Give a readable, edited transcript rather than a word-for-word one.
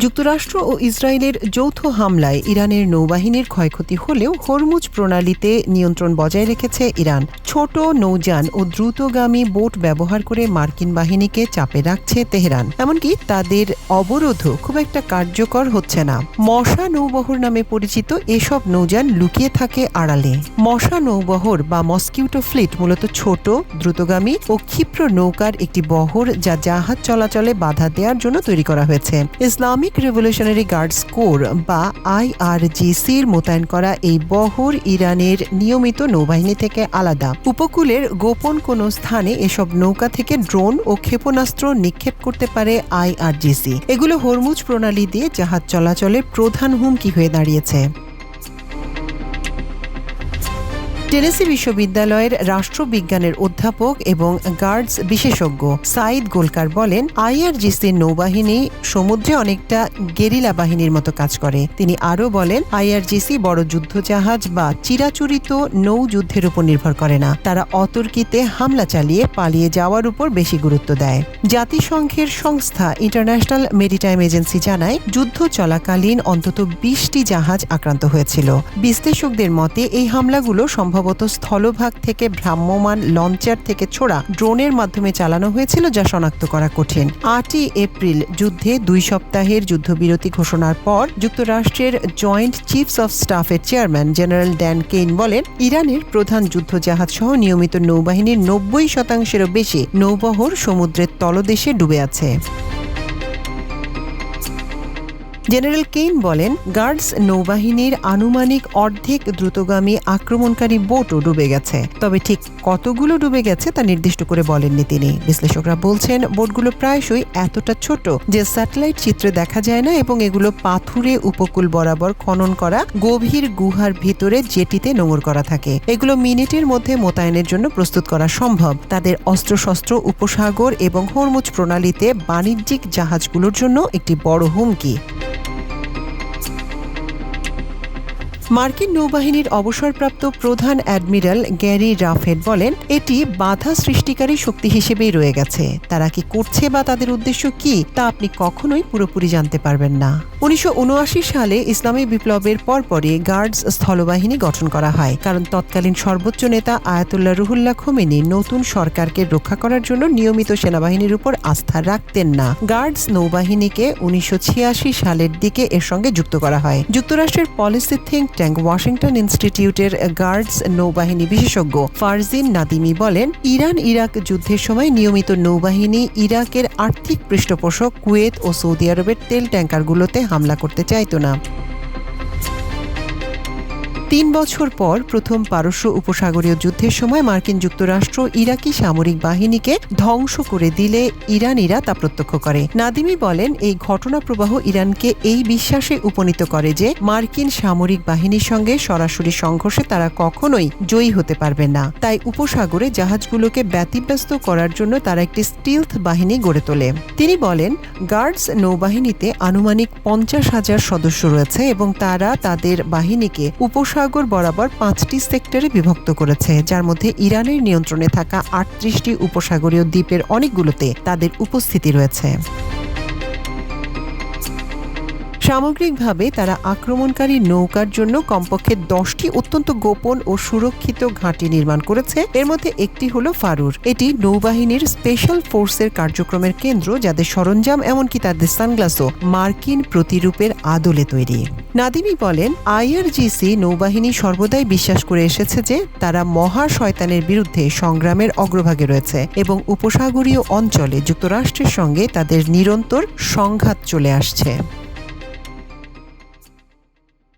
যুক্তরাষ্ট্র ও ইসরায়েলের যৌথ হামলায় ইরানের নৌবাহিনীর ক্ষয়ক্ষতি হলেও হরমুজ প্রণালীতে নিয়ন্ত্রণ বজায় রেখেছে ইরান। ছোট নৌযান ও দ্রুতগামী বোট ব্যবহার করে মার্কিন বাহিনীকে চাপে রাখছে তেহরান। এমনকি তাদের অবরোধও খুব একটা কার্যকর হচ্ছে না। মশা নৌবহর নামে পরিচিত এসব নৌযান লুকিয়ে থাকে আড়ালে। মশা নৌবহর বা মসকিউটো ফ্লিট মূলত ছোট, দ্রুতগামী ও ক্ষিপ্র নৌকার একটি বহর যা জাহাজ চলাচলে বাধা দেওয়ার জন্য তৈরি করা হয়েছে। ইসলামিক রেভলিউশনারি গার্ডস কোর বা IRGC'র মোতায়েন করা এই বহর ইরানের নিয়মিত নৌবাহিনী থেকে আলাদা। উপকূলের গোপন কোনো স্থানে এসব নৌকা থেকে ড্রোন ও ক্ষেপণাস্ত্র নিক্ষেপ করতে পারে IRGC। এগুলো হরমুজ প্রণালী দিয়ে জাহাজ চলাচলের প্রধান হুমকি হয়ে দাঁড়িয়েছে। টেনেসি বিশ্ববিদ্যালয়ের রাষ্ট্রবিজ্ঞানের অধ্যাপক এবং গার্ডস বিশেষজ্ঞ সাইদ গোলকার বলেন, IRGC'র নৌবাহিনী সমুদ্রে অনেকটা গেরিলা বাহিনীর মতো কাজ করে। তিনি আরও বলেন, IRGC বড় যুদ্ধজাহাজ বা চিরাচরিত নৌ যুদ্ধের উপর নির্ভর করে না। তারা অতর্কিতে হামলা চালিয়ে পালিয়ে যাওয়ার উপর বেশি গুরুত্ব দেয়। জাতিসংঘের সংস্থা ইন্টারন্যাশনাল মেরিটাইম এজেন্সি জানায়, যুদ্ধ চলাকালীন অন্তত 20টি জাহাজ আক্রান্ত হয়েছিল। বিশ্লেষকদের মতে এই হামলাগুলো সম্ভবত স্থলভাগ থেকে ভ্রাম্যমাণ লঞ্চার থেকে ছোড়া ড্রোনের মাধ্যমে চালানো হয়েছিল, যা শনাক্ত করা কঠিন। 8ই এপ্রিল যুদ্ধে 2 সপ্তাহের যুদ্ধবিরতি ঘোষণার পর যুক্তরাষ্ট্রের জয়েন্ট চিফস অফ স্টাফের চেয়ারম্যান জেনারেল ড্যান কেইন বলেন, ইরানের প্রধান যুদ্ধজাহাজ সহ নিয়মিত নৌবাহিনীর 90%-এরও বেশি নৌবহর সমুদ্রের তলদেশে ডুবে আছে। জেনারেল কেইন বলেন, গার্ডস নৌবাহিনীর আনুমানিক অর্ধেক দ্রুতগামী আক্রমণকারী বোটও ডুবে গেছে। তবে ঠিক কতগুলো ডুবে গেছে তা নির্দিষ্ট করে বলেননি তিনি। বিশ্লেষকরা বলছেন, বোটগুলো প্রায়শই এতটা ছোট যে স্যাটেলাইট চিত্রে দেখা যায় না এবং এগুলো পাথুরে উপকূল বরাবর খনন করা গভীর গুহার ভিতরে জেটিতে নোঙর করা থাকে। এগুলো মিনিটের মধ্যে মোতায়েনের জন্য প্রস্তুত করা সম্ভব। তাদের অস্ত্রশস্ত্র উপসাগর এবং হরমুজ প্রণালীতে বাণিজ্যিক জাহাজগুলোর জন্য একটি বড় হুমকি। মার্কিন নৌবাহিনীর অবসরপ্রাপ্ত প্রধান অ্যাডমিরাল গ্যারি রাফেট বলেন, এটি বাধা সৃষ্টিকারী শক্তি হিসেবেই রয়ে গেছে। তারা কি করছে বা তাদের উদ্দেশ্য কি তা আপনি কখনোই পুরোপুরি জানতে পারবেন না। 1979 সালে ইসলামী বিপ্লবের পরপরই গার্ডস স্থলবাহিনী গঠন করা হয়, কারণ তৎকালীন সর্বোচ্চ নেতা আয়াতুল্লাহ রুহুল্লাহ খোমেনি নতুন সরকারকে রক্ষা করার জন্য নিয়মিত সেনাবাহিনীর উপর আস্থা রাখতেন না। গার্ডস নৌবাহিনীকে 1986 সালের দিকে এর সঙ্গে যুক্ত করা হয়। যুক্তরাষ্ট্রের পলিসি থিঙ্ক ট্যাঙ্ক ওয়াশিংটন ইনস্টিটিউটের গার্ডস নৌবাহিনী বিশেষজ্ঞ ফারজিন নাদিমি বলেন, ইরান ইরাক যুদ্ধের সময় নিয়মিত নৌবাহিনী ইরাকের আর্থিক পৃষ্ঠপোষক কুয়েত ও সৌদি আরবের তেল ট্যাঙ্কারগুলোতে হামলা করতে চাইত না। 3 বছর পর প্রথম পারস্য উপসাগরীয় যুদ্ধের সময় মার্কিন যুক্তরাষ্ট্র ইরাকি সামরিক বাহিনীকে ধ্বংস করে দিলে ইরানিরা তা প্রত্যক্ষ করে। নাদিমি বলেন, এই ঘটনা প্রবাহ ইরানকে এই বিশ্বাসে উপনীত করে যে মার্কিন সামরিক বাহিনীর সঙ্গে সরাসরি সংঘর্ষে তারা কখনোই জয়ী হতে পারবে না। তাই উপসাগরে জাহাজগুলোকে ব্যতিব্যস্ত করার জন্য তারা একটি স্টিলথ বাহিনী গড়ে তোলে। তিনি বলেন, গার্ডস নৌবাহিনীতে আনুমানিক 50,000 সদস্য রয়েছে এবং তারা তাদের বাহিনীকে উপসাগর বরাবর 5টি সেক্টরে বিভক্ত করেছে, যার মধ্যে ইরানের নিয়ন্ত্রণে থাকা 38টি উপসাগরীয় দ্বীপের অনেকগুলোতে তাদের উপস্থিতি রয়েছে। সামগ্রিকভাবে তারা আক্রমণকারী নৌকার জন্য কমপক্ষে 10টি অত্যন্ত গোপন ও সুরক্ষিত ঘাঁটি নির্মাণ করেছে। এর মধ্যে একটি হলো ফারুর। এটি নৌবাহিনীর স্পেশাল ফোর্সের কার্যক্রমের কেন্দ্র, যাদের সরঞ্জাম এমনকি তাদের সানগ্লাসও মার্কিন প্রতিরূপের আদলে তৈরি। নাদিমি বলেন, IRGC নৌবাহিনী সর্বদাই বিশ্বাস করে এসেছে যে তারা মহা শয়তানের বিরুদ্ধে সংগ্রামের অগ্রভাগে রয়েছে এবং উপসাগরীয় অঞ্চলে যুক্তরাষ্ট্রের সঙ্গে তাদের নিরন্তর সংঘাত চলে আসছে।